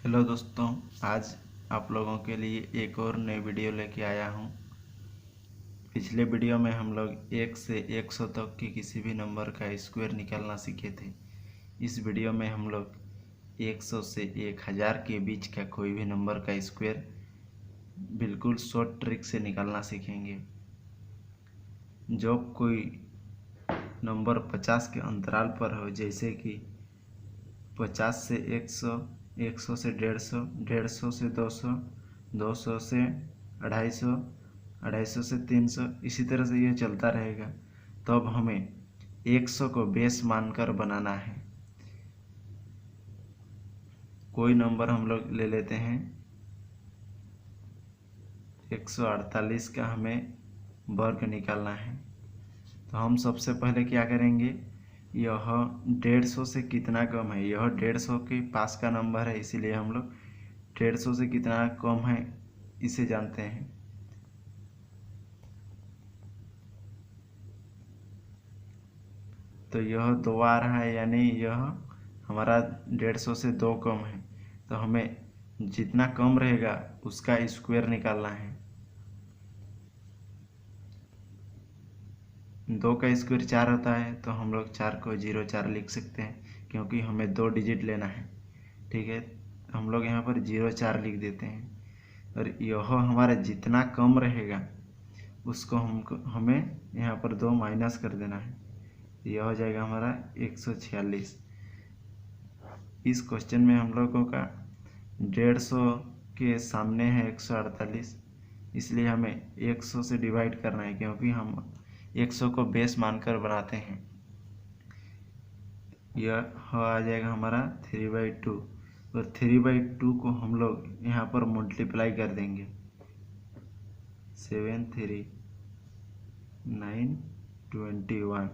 Hello दोस्तों, आज आप लोगों के लिए एक और नई वीडियो लेके आया हूँ। पिछले वीडियो में हम लोग 1 से 100 तक की किसी भी नंबर का स्क्वायर निकालना सीखे थे। इस वीडियो में हम लोग 100 से 1000 के बीच का कोई भी नंबर का स्क्वायर बिल्कुल शॉर्ट ट्रिक से निकालना सीखेंगे। जब कोई नंबर 50 के अंतराल पर हो, जैसे कि 50 से 100, 100 से 150, 150 से 200, 200 से 250, 250 से 300, इसी तरह से यह चलता रहेगा। तो अब हमें 100 को बेस मानकर बनाना है। कोई नंबर हम लोग ले लेते हैं। 148 का हमें वर्ग निकालना है। तो हम सबसे पहले क्या करेंगे, यह 150 से कितना कम है। यह 150 के पास का नंबर है, इसीलिए हम लोग 150 से कितना कम है इसे जानते हैं। तो यह 2 आ रहा है, यानी यह हमारा 150 से 2 कम है। तो हमें जितना कम रहेगा उसका स्क्वायर निकालना है। 2 का स्क्वायर 4 होता है, तो हम लोग 4 को 04 लिख सकते हैं, क्योंकि हमें 2 डिजिट लेना है। ठीक है, हम लोग यहाँ पर 04 लिख देते हैं। और यह हमारा जितना कम रहेगा उसको हमें यहाँ पर 2 माइनस कर देना है। यह हो जाएगा हमारा 146। इस क्वेश्चन में हम लोगों का 150 के सामने है 148, इसलिए हमें 100 से डिवाइड करना है, क्योंकि हम 100 को बेस मानकर बनाते हैं। यह आ जाएगा हमारा 3/2, और 3/2 को हम लोग यहाँ पर मल्टीप्लाई कर देंगे। 7 3 9 21,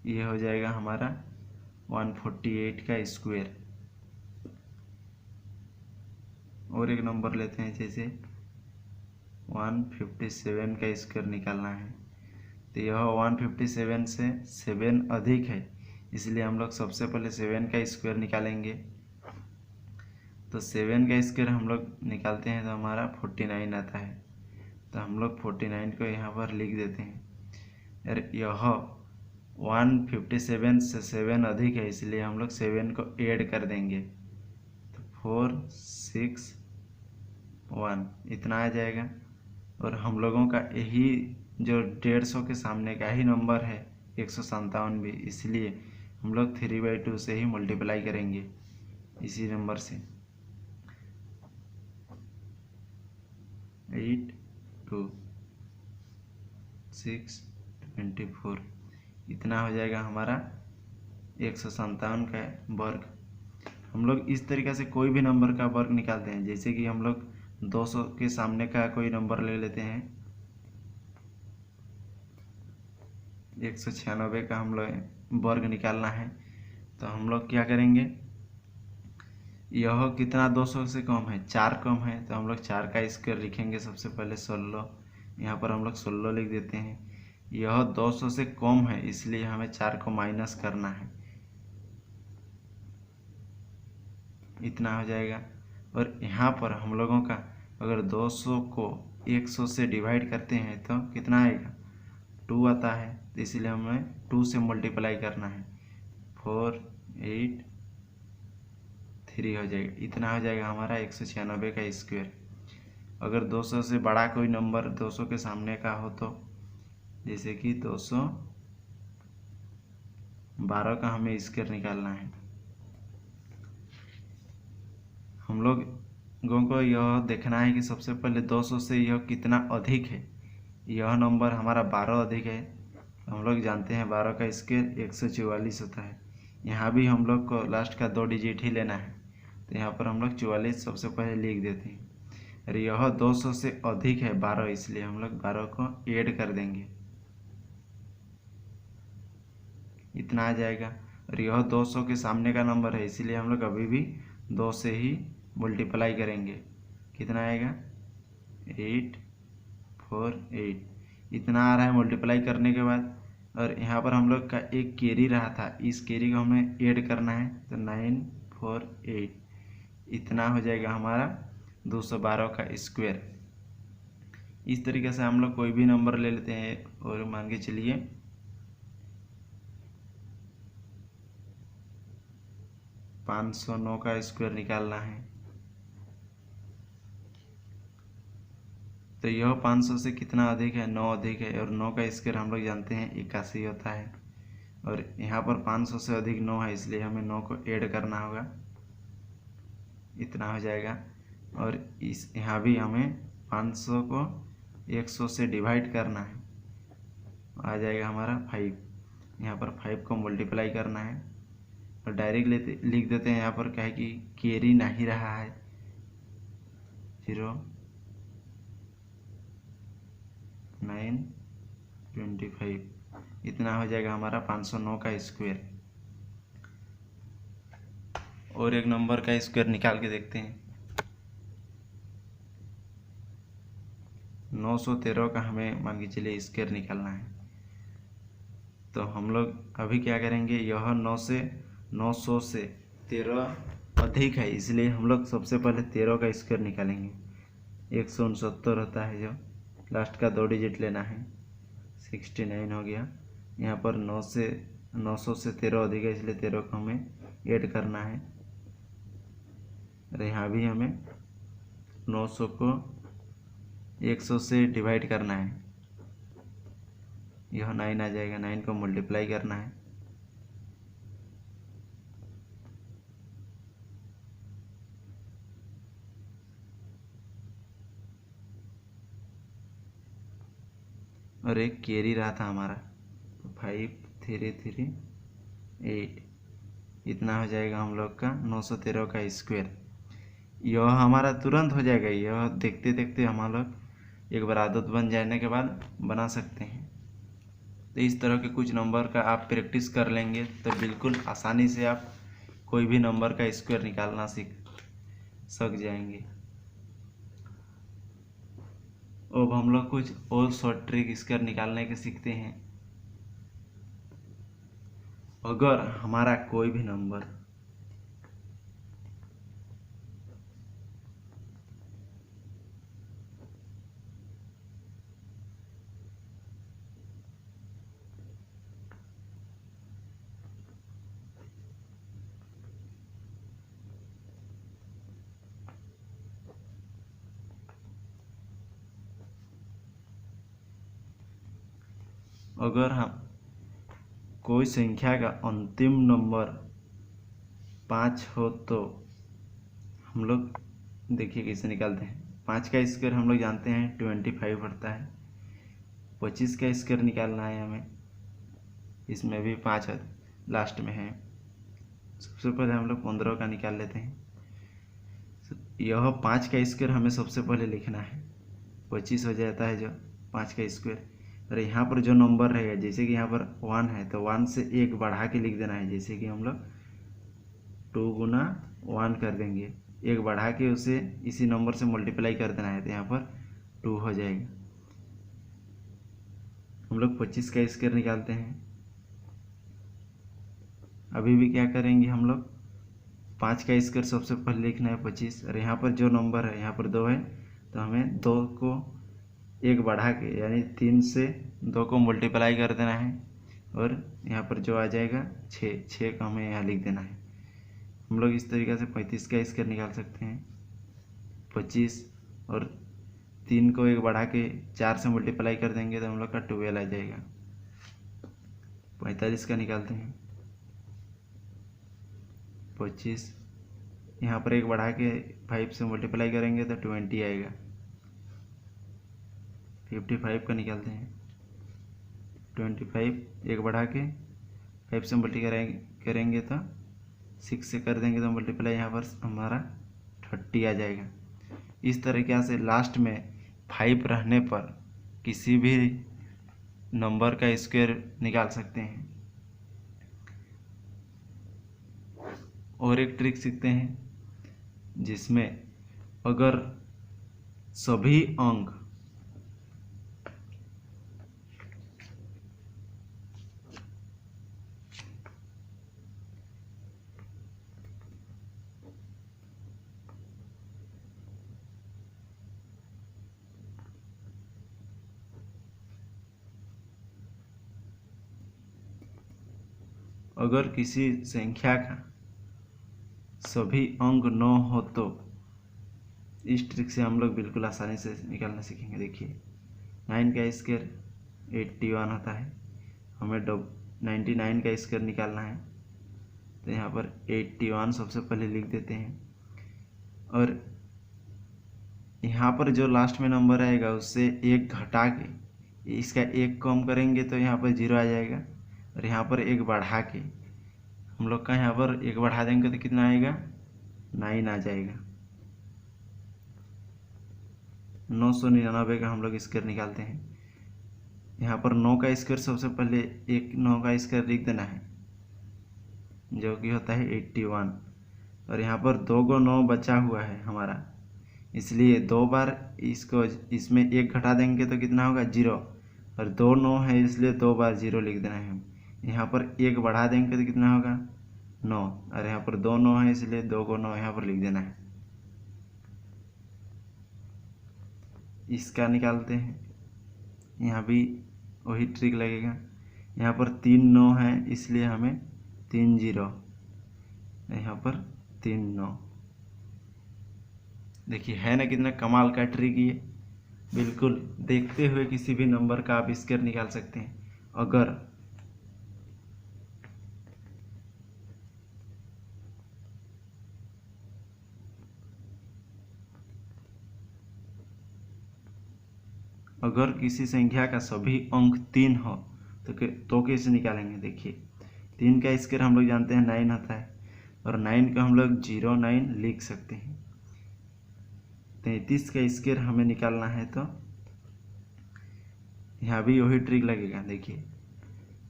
यह हो जाएगा हमारा 148 का स्क्वायर। और एक नंबर लेते हैं, जैसे 157 का स्क्वायर निकालना है। तो यह 157 से 7 अधिक है, इसलिए हम लोग सबसे पहले 7 का स्क्वायर निकालेंगे। तो 7 का स्क्वायर हम लोग निकालते हैं तो हमारा 49 आता है। तो हम लोग 49 को यहाँ पर लिख देते हैं। और यह 157 से 7 अधिक है, इसलिए हम लोग 7 को ऐड कर देंगे। तो 4 6 1 इतना आ जाएगा। और हम लोगों का यही जो 150 के सामने का ही नंबर है 157 भी, इसलिए हम लोग 3/2 से ही मल्टीप्लाई करेंगे इसी नंबर से। 8 2 6 24, इतना हो जाएगा हमारा 157 का वर्ग। हम लोग इस तरीक़े से कोई भी नंबर का वर्ग निकालते हैं। जैसे कि हम लोग 200 के सामने का कोई नंबर ले लेते हैं, 196 का हम लोग वर्ग निकालना है। तो हम लोग क्या करेंगे, यह कितना 200 से कम है, 4 कम है, तो हम लोग 4 का स्क्वायर लिखेंगे। सबसे पहले 16, यहाँ पर हम लोग 16 लिख देते हैं। यह 200 से कम है, इसलिए हमें 4 को माइनस करना है, इतना हो जाएगा। और यहाँ पर हम लोगों का अगर 200 को 100 से डिवाइड करते हैं तो कितना आएगा, 2 आता है, तो इसीलिए हमें 2 से मल्टीप्लाई करना है। 4 8 3 हो जाएगा, इतना हो जाएगा हमारा 196 का स्क्वायर। अगर 200 से बड़ा कोई नंबर 200 के सामने का हो, तो जैसे कि 212 का हमें स्क्वायर निकालना है। हम लोगों को यह देखना है कि सबसे पहले 200 से यह कितना अधिक है। यह नंबर हमारा 12 अधिक है। हम लोग जानते हैं 12 का स्क्वायर 144 होता है। यहाँ भी हम लोग को लास्ट का 2 डिजिट ही लेना है, तो यहाँ पर हम लोग 44 सबसे पहले लिख देते हैं। और यह 200 से अधिक है 12, इसलिए हम लोग 12 को ऐड कर देंगे, इतना आ जाएगा। और यह 200 के सामने का नंबर है, इसीलिए हम लोग अभी भी 2 से ही मल्टीप्लाई करेंगे। कितना आएगा, 8 4 8, इतना आ रहा है मल्टीप्लाई करने के बाद। और यहाँ पर हम लोग का एक कैरी रहा था, इस कैरी को हमें ऐड करना है। तो 9 548, इतना हो जाएगा हमारा 212 का स्क्वायर। इस तरीके से हम लोग कोई भी नंबर ले लेते हैं और मान के चलिए 509 का स्क्वायर निकालना है, तो यह 500 से कितना अधिक है, 9 अधिक है, और 9 का स्क्वायर हम लोग जानते हैं 81 होता है, और यहाँ पर 500 से अधिक 9 है, इसलिए हमें 9 को ऐड करना होगा, इतना हो जाएगा। और इस यहाँ भी हमें 500 को 100 से डिवाइड करना है, आ जाएगा हमारा 5। यहाँ पर 5 को मल्टीप्लाई करना है और डायरेक्ट लिख देते हैं। यहाँ पर क्या है कि कैरी नहीं रहा है, 0 9 25, इतना हो जाएगा हमारा 509 का स्क्वायर। और एक नंबर का स्क्वायर निकाल के देखते हैं। 913 का हमें मान के चलिए स्क्वायर निकालना है, तो हम लोग अभी क्या करेंगे, यह 900 से 13 अधिक है, इसलिए हम लोग सबसे पहले 13 का स्क्वायर निकालेंगे। 169 होता है, जो लास्ट का 2 डिजिट लेना है, 69 हो गया। यहाँ पर 900 से 13 अधिक है, इसलिए 13 को हमें ऐड करना है, और यहाँ भी हमें 900 को 100 से डिवाइड करना है, यह 9 आ जाएगा, 9 को मल्टीप्लाई करना है, और एक कैरी रहा था हमारा 5338, इतना हो जाएगा हम लोग का 913 का स्क्वायर। यह हमारा तुरंत हो जाएगा, यह देखते देखते हम लोग एक बार आदत बन जाने के बाद बना सकते हैं। तो इस तरह के कुछ नंबर का आप प्रैक्टिस कर लेंगे तो बिल्कुल आसानी से आप कोई भी नंबर का स्क्वायर निकालना सीख जाएंगे। अब हम लोग कुछ और शॉर्ट ट्रिक स्क्वायर निकालने के सीखते हैं। अगर हमारा कोई भी नंबर अगर हम कोई संख्या का अंतिम नंबर 5 हो तो हम लोग देखिए कैसे निकालते हैं। 5 का स्क्वायर हम लोग जानते हैं 25 पड़ता है। 25 का स्क्वायर निकालना है हमें, इसमें भी 5 लास्ट में है। सबसे पहले हम लोग 15 का निकाल लेते हैं। यह 5 का स्क्वायर हमें सबसे पहले लिखना है, 25 हो जाता है जो 5 का स्क्वायर। और यहाँ पर जो नंबर रहेगा, जैसे कि यहाँ पर 1 है तो 1 से 1 बढ़ा के लिख देना है, जैसे कि हम लोग 2 गुना 1 कर देंगे, 1 बढ़ा के उसे इसी नंबर से मल्टीप्लाई कर देना है, तो यहाँ पर 2 हो जाएगा। हम लोग 25 का स्क्वायर निकालते हैं। अभी भी क्या करेंगे, हम लोग 5 का स्क्वायर सबसे पहले लिखना है 25, और यहाँ पर जो नंबर है यहाँ पर 2 है, तो हमें 2 को 1 बढ़ा के यानी 3 से 2 को मल्टीप्लाई कर देना है, और यहाँ पर जो आ जाएगा 6 को हमें यहाँ लिख देना है। हम लोग इस तरीके से 35 का स्क्वायर निकाल सकते हैं। 25 और 3 को 1 बढ़ा के 4 से मल्टीप्लाई कर देंगे तो हम लोग का 12 आ जाएगा। 45 का निकालते हैं। 25 यहाँ पर 1 बढ़ा के 5 से मल्टीप्लाई करेंगे तो 20 आएगा। 55 का निकालते हैं। 25 1 बढ़ा के 5 से मल्टीप्लाई करेंगे तो 6 से कर देंगे तो मल्टीप्लाई यहाँ पर हमारा 30 आ जाएगा। इस तरीके से लास्ट में 5 रहने पर किसी भी नंबर का स्क्वायर निकाल सकते हैं। और एक ट्रिक सीखते हैं जिसमें अगर सभी अंक अगर किसी संख्या का सभी अंक 9 हो तो इस ट्रिक से हम लोग बिल्कुल आसानी से निकालना सीखेंगे। देखिए 9 का स्क्वायर 81 होता है, हमें 99 का स्क्वायर निकालना है, तो यहाँ पर 81 सबसे पहले लिख देते हैं, और यहाँ पर जो लास्ट में नंबर आएगा उससे एक घटा के इसका एक कम करेंगे तो यहाँ पर 0 आ जाएगा, और यहाँ पर एक बढ़ा के हम लोग का यहाँ पर एक बढ़ा देंगे तो कितना आएगा 9 आ जाएगा। 999 का हम लोग स्क्वायर निकालते हैं। यहाँ पर 9 का स्क्वायर सबसे पहले एक 9 का स्क्वायर लिख देना है जो कि होता है 81, और यहाँ पर 2 को 9 बचा हुआ है हमारा, इसलिए 2 बार इसको इसमें एक घटा देंगे तो कितना होगा 0, और 2 9 है इसलिए 2 बार 0 लिख देना है। यहाँ पर एक बढ़ा देंगे तो कितना होगा 9, और यहाँ पर 2 9 है इसलिए 2 को 9 यहाँ पर लिख देना है। इसका निकालते हैं, यहाँ भी वही ट्रिक लगेगा। यहाँ पर 3 9 है इसलिए हमें 3 0, यहाँ पर 3 9। देखिए है ना कितना कमाल का ट्रिक ये, बिल्कुल देखते हुए किसी भी नंबर का आप स्क्वायर निकाल सकते हैं। अगर किसी संख्या का सभी अंक 3 हो तो कैसे निकालेंगे। देखिए 3 का स्क्वायर हम लोग जानते हैं 9 होता है, और 9 का हम लोग 09 लिख सकते हैं। 33 का स्क्वायर हमें निकालना है तो यहाँ भी वही ट्रिक लगेगा। देखिए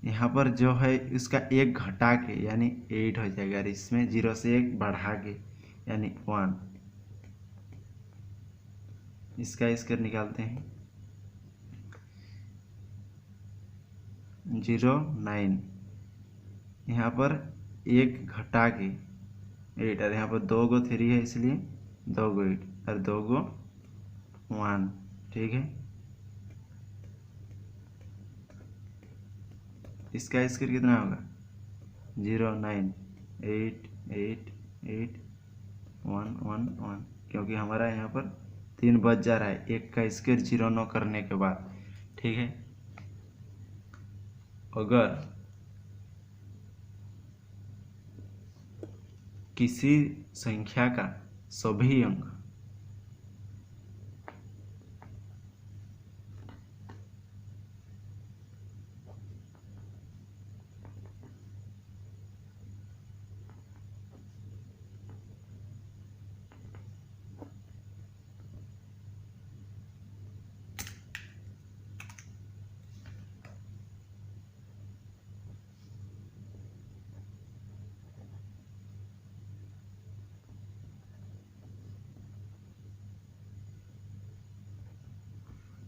यहाँ पर जो है उसका एक घटा के यानी 8 हो जाएगा, और इसमें 0 से एक बढ़ा के यानी 1। इसका स्क्वायर निकालते हैं 09, यहाँ पर एक घटा के 8, और यहाँ पर 2 को 3 है इसलिए 2 को 8 और 2 को 1। ठीक है, इसका स्क्वायर कितना होगा 09 8 8 8 1 1 1, क्योंकि हमारा यहाँ पर 3 बच जा रहा है एक का स्क्वायर 09 करने के बाद। ठीक है, अगर किसी संख्या का सभी अंक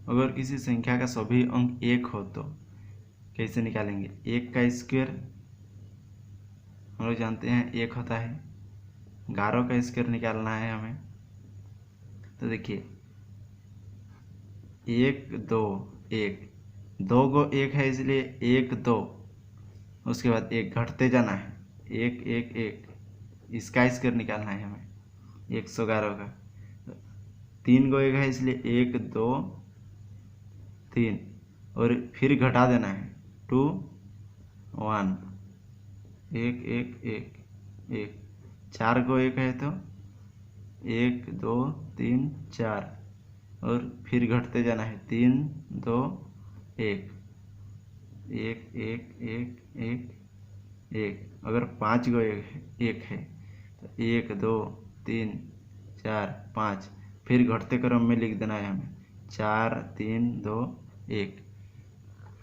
अगर किसी संख्या का सभी अंक 1 हो तो कैसे निकालेंगे। 1 का स्क्वायर हम लोग जानते हैं 1 होता है, 11 का स्क्वायर निकालना है हमें। तो देखिए 1 2 1, 2 को 1 है इसलिए 1 2, उसके बाद 1 घटते जाना है 1 1 1, इसका स्क्वायर निकालना है हमें 111 का। 3 को 1 है इसलिए 1 2 3, और फिर घटा देना है 2 1 1 1 1 1। 4 को 1 है तो 1 2 3 4, और फिर घटते जाना है 3 2 1 1 1 1 1 1। अगर 5 को 1 है तो 1 2 3 4 5, फिर घटते क्रम में लिख देना है हमें 4 3 2 1।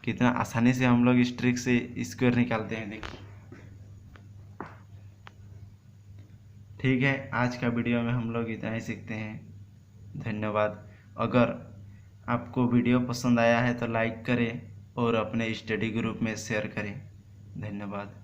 कितना आसानी से हम लोग इस ट्रिक से स्क्वायर निकालते हैं। देखिए ठीक है, आज का वीडियो में हम लोग इतना ही सीखते हैं। धन्यवाद। अगर आपको वीडियो पसंद आया है तो लाइक करें और अपने स्टडी ग्रुप में शेयर करें। धन्यवाद।